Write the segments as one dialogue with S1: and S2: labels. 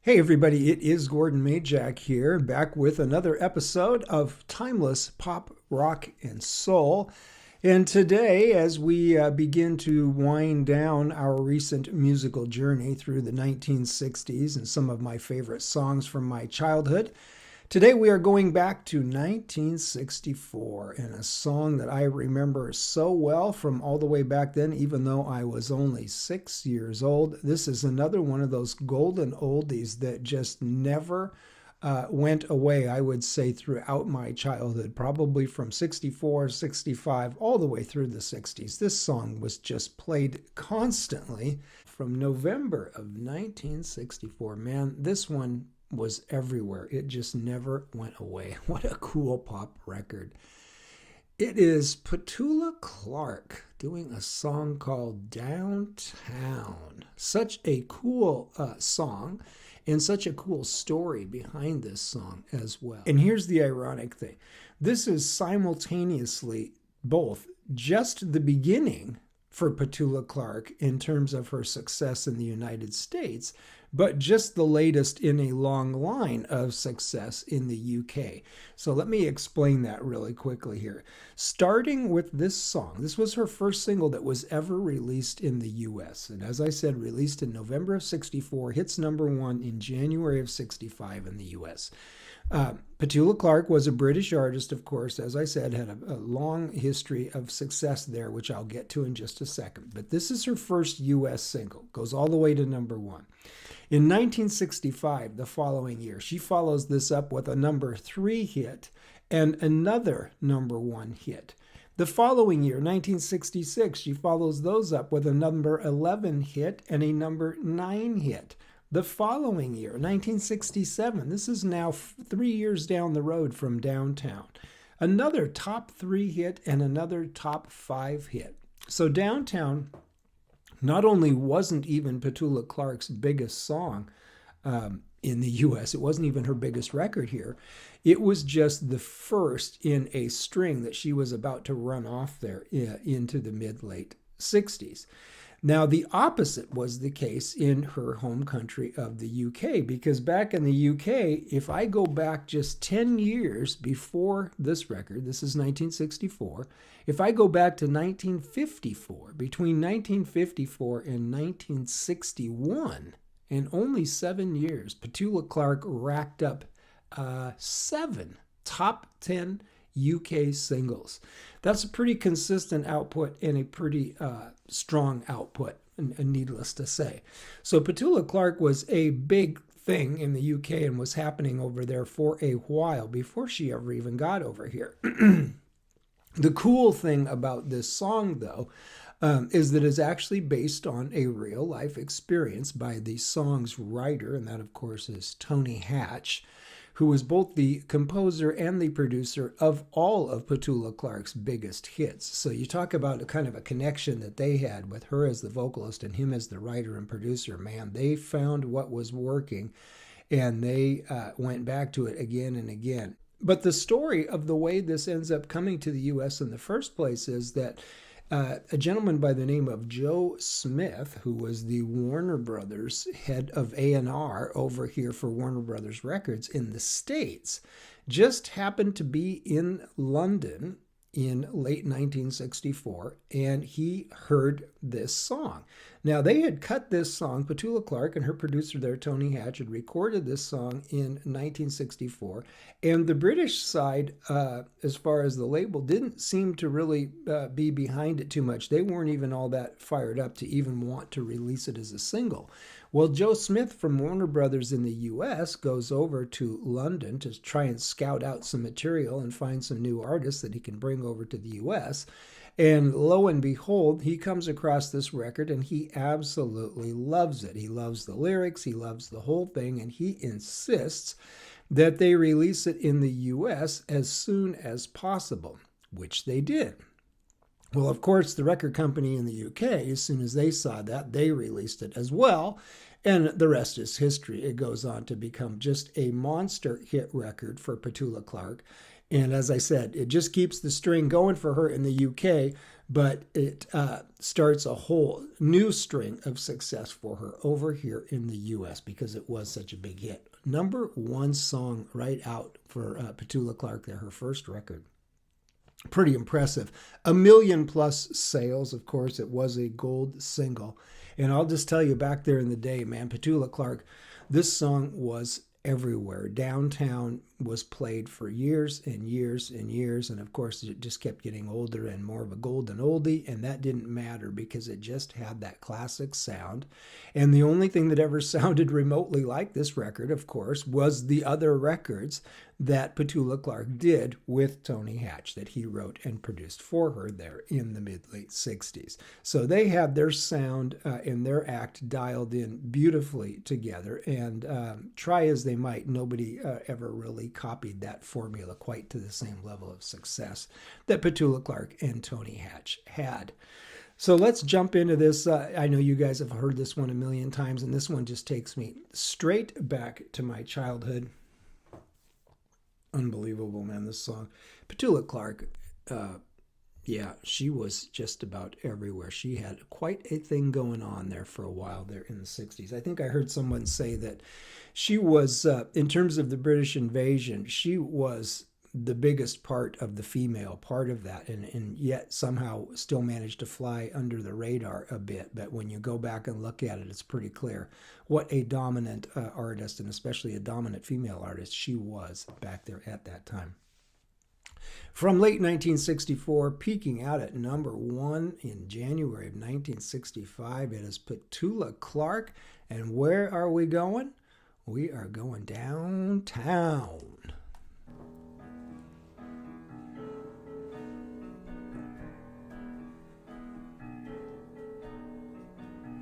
S1: Hey everybody, it is Gordon Majak here, back with another episode of Timeless Pop, Rock, and Soul. And today, as we begin to wind down our recent musical journey through the 1960s and some of my favorite songs from my childhood, today we are going back to 1964 and a song that I remember so well from all the way back then, even though I was only 6 years old. This is another one of those golden oldies that just never went away, I would say, throughout my childhood, probably from 64, 65, all the way through the 60s. This song was just played constantly from November of 1964. Man, this one was everywhere. It just never went away. What a cool pop record. It is Petula Clark doing a song called Downtown. Such a cool song and such a cool story behind this song as well. And here's the ironic thing. This is simultaneously both just the beginning for Petula Clark in terms of her success in the United States, but just the latest in a long line of success in the UK. So let me explain that really quickly here. Starting with this song, this was her first single that was ever released in the US. And as I said, released in November of 64, hits number one in January of 65 in the US. Petula Clark was a British artist, of course, as I said, had a long history of success there, which I'll get to in just a second. But this is her first US single, goes all the way to number one. In 1965, the following year, she follows this up with a number 3 hit and another number 1 hit. The following year, 1966, she follows those up with a number 11 hit and a number 9 hit. The following year, 1967, this is now 3 years down the road from Downtown, another top 3 hit and another top 5 hit. So Downtown not only wasn't even Petula Clark's biggest song in the US, it wasn't even her biggest record here. It was just the first in a string that she was about to run off there into the mid-late 60s. Now, the opposite was the case in her home country of the UK, because back in the UK, if I go back just 10 years before this record, this is 1964, if I go back to 1954, between 1954 and 1961, in only 7 years, Petula Clark racked up 7 top 10 UK singles. That's a pretty consistent output and a pretty strong output, needless to say. So Petula Clark was a big thing in the UK and was happening over there for a while before she ever even got over here. The cool thing about this song, though, is that it's actually based on a real life experience by the song's writer, and that, of course, is Tony Hatch, who was both the composer and the producer of all of Petula Clark's biggest hits. So you talk about a kind of a connection that they had with her as the vocalist and him as the writer and producer. Man, they found what was working, and they went back to it again and again. But the story of the way this ends up coming to the U.S. in the first place is that a gentleman by the name of Joe Smith, who was the Warner Brothers head of A&R over here for Warner Brothers Records in the States, just happened to be in London in late 1964, and he heard this song. Now, they had cut this song. Petula Clark and her producer there, Tony Hatch, had recorded this song in 1964, and the British side, as far as the label, didn't seem to really be behind it too much. They weren't even all that fired up to even want to release it as a single. Well, Joe Smith from Warner Brothers in the U.S. goes over to London to try and scout out some material and find some new artists that he can bring over to the U.S., and lo and behold, he comes across this record and he absolutely loves it. He loves the lyrics, he loves the whole thing, and he insists that they release it in the US as soon as possible, which they did. Well, of course, the record company in the UK, as soon as they saw that, they released it as well. And the rest is history. It goes on to become just a monster hit record for Petula Clark. And as I said, it just keeps the string going for her in the UK. but it starts a whole new string of success for her over here in the U.S. because it was such a big hit. Number one song right out for Petula Clark there, her first record. Pretty impressive. 1 million plus sales, of course. It was a gold single. And I'll just tell you, back there in the day, man, Petula Clark, this song was everywhere. Downtown was played for years and years and years. And of course, it just kept getting older and more of a golden oldie. And that didn't matter because it just had that classic sound. And the only thing that ever sounded remotely like this record, of course, was the other records that Petula Clark did with Tony Hatch that he wrote and produced for her there in the mid-late 60s. So they had their sound and their act dialed in beautifully together. And try as they might, nobody ever really copied that formula quite to the same level of success that Petula Clark and Tony Hatch had. So let's jump into this. I know you guys have heard this one a million times, and this one just takes me straight back to my childhood. Unbelievable, man, this song. Petula Clark, yeah, she was just about everywhere. She had quite a thing going on there for a while there in the 60s. I think I heard someone say that she was, in terms of the British invasion, she was the biggest part of the female part of that, and yet somehow still managed to fly under the radar a bit. But when you go back and look at it, it's pretty clear what a dominant artist, and especially a dominant female artist, she was back there at that time. From late 1964, peaking out at number one in January of 1965, it is Petula Clark. And where are we going? We are going downtown.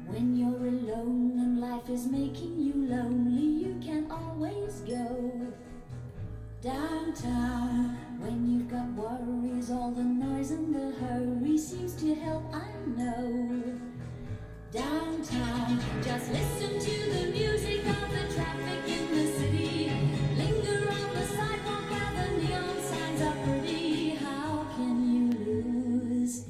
S2: When you're alone and life is making you lonely, you can always go downtown. When you've got worries, all the noise and the hurry seems to help, I know. Downtown, just listen to the music of the traffic in the city. Linger on the sidewalk where the neon signs are pretty. How can you lose?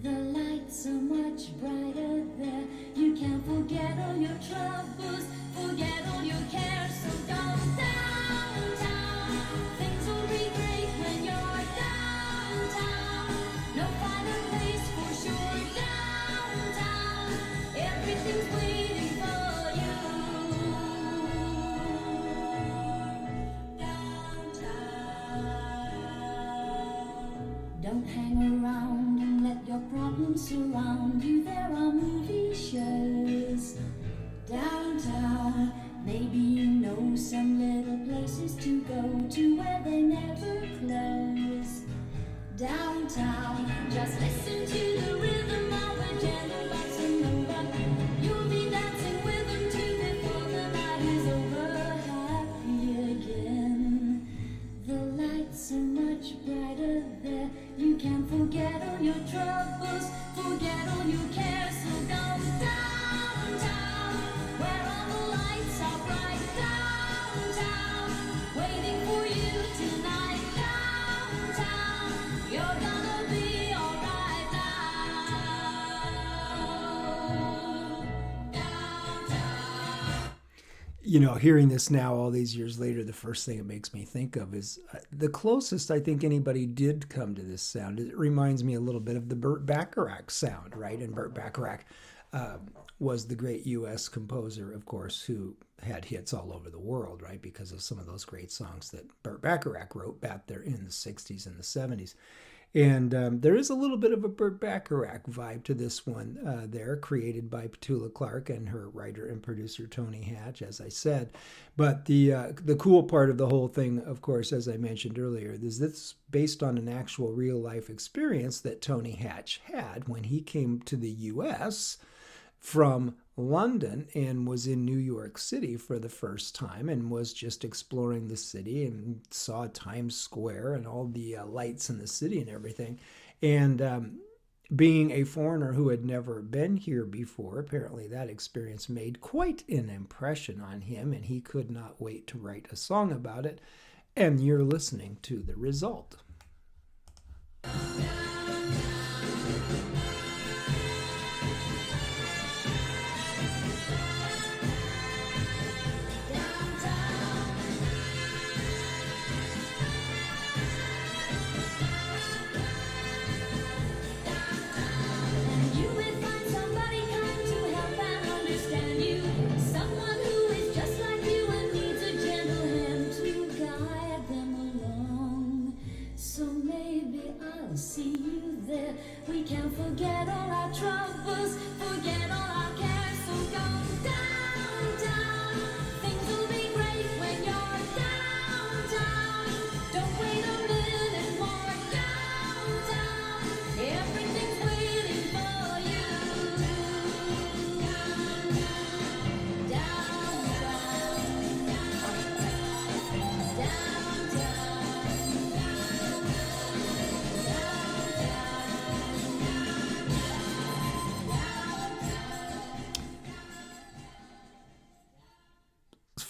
S2: The lights are much brighter there. You can forget all your troubles, forget all your cares. So go downtown. Things will be great when you're downtown. No finer place for sure. Downtown, everything's waiting for you. Downtown. Don't hang around and let your problems surround you. There are movie shows downtown. Maybe you know some little places to go to where they never close. Downtown, just listen to the rhythm of a gentle bossa nova. You'll be dancing with them too before the night is over. Happy again. The lights are much brighter there. You can forget all your troubles, forget all your cares. So go downtown, where all the lights are bright. Downtown, waiting for you tonight. Downtown, you're gonna be alright now. Downtown.
S1: You know, hearing this now all these years later, the first thing it makes me think of is the closest I think anybody did come to this sound. It reminds me a little bit of the Burt Bacharach sound, right? And Burt Bacharach was the great U.S. composer, of course, who had hits all over the world, right? Because of some of those great songs that Burt Bacharach wrote back there in the 60s and the 70s. And there is a little bit of a Burt Bacharach vibe to this one there, created by Petula Clark and her writer and producer Tony Hatch, as I said. But the cool part of the whole thing, of course, as I mentioned earlier, is this based on an actual real-life experience that Tony Hatch had when he came to the U.S. from London and was in New York City for the first time and was just exploring the city and saw Times Square and all the lights in the city and everything. And being a foreigner who had never been here before, apparently that experience made quite an impression on him, and he could not wait to write a song about it. And you're listening to the result.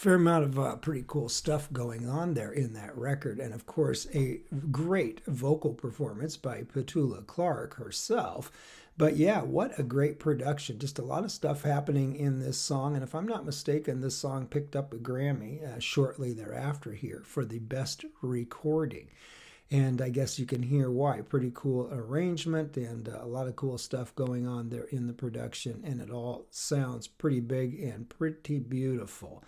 S1: Fair amount of pretty cool stuff going on there in that record. And of course, a great vocal performance by Petula Clark herself. But yeah, what a great production. Just a lot of stuff happening in this song. And if I'm not mistaken, this song picked up a Grammy shortly thereafter here for the best recording. And I guess you can hear why. Pretty cool arrangement and a lot of cool stuff going on there in the production. And it all sounds pretty big and pretty beautiful.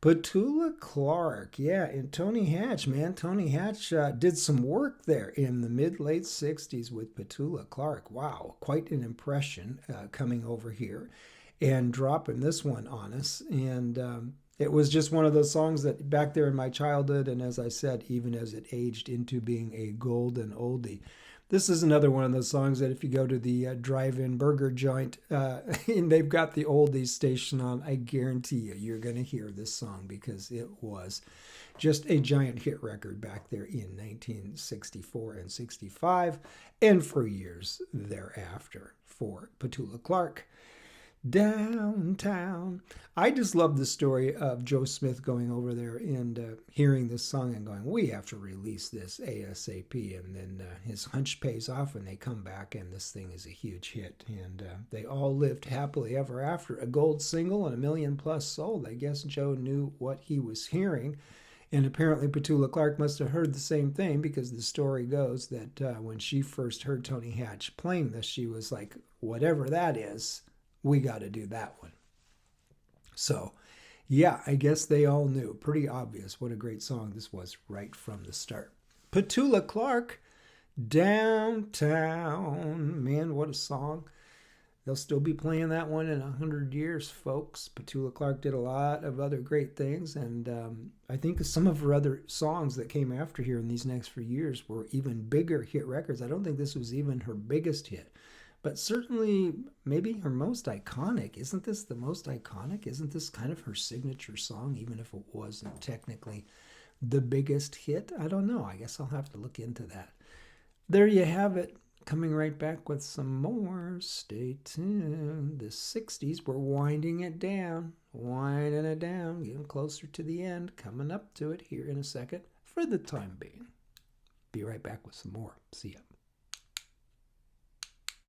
S1: Petula Clark, yeah, and Tony Hatch, man. Tony Hatch did some work there in the mid-late 60s with Petula Clark. Wow, quite an impression coming over here and dropping this one on us. And it was just one of those songs that back there in my childhood, and as I said, even as it aged into being a golden oldie. This is another one of those songs that if you go to the drive-in burger joint and they've got the oldies station on, I guarantee you're going to hear this song because it was just a giant hit record back there in 1964 and 65 and for years thereafter for Petula Clark. Downtown. I just love the story of Joe Smith going over there and hearing this song and going, we have to release this ASAP. And then his hunch pays off and they come back and this thing is a huge hit. And they all lived happily ever after. A gold single and 1 million plus sold. I guess Joe knew what he was hearing. And apparently Petula Clark must have heard the same thing because the story goes that when she first heard Tony Hatch playing this, she was like, whatever that is, we got to do that one. So, yeah, I guess they all knew. Pretty obvious what a great song this was right from the start. Petula Clark, Downtown. Man, what a song. They'll still be playing that one in 100 years, folks. Petula Clark did a lot of other great things, and I think some of her other songs that came after here in these next few years were even bigger hit records. I don't think this was even her biggest hit. But certainly, maybe her most iconic. Isn't this the most iconic? Isn't this kind of her signature song, even if it wasn't technically the biggest hit? I don't know. I guess I'll have to look into that. There you have it. Coming right back with some more. Stay tuned. The 60s, we're winding it down. Winding it down. Getting closer to the end. Coming up to it here in a second for the time being. Be right back with some more. See ya.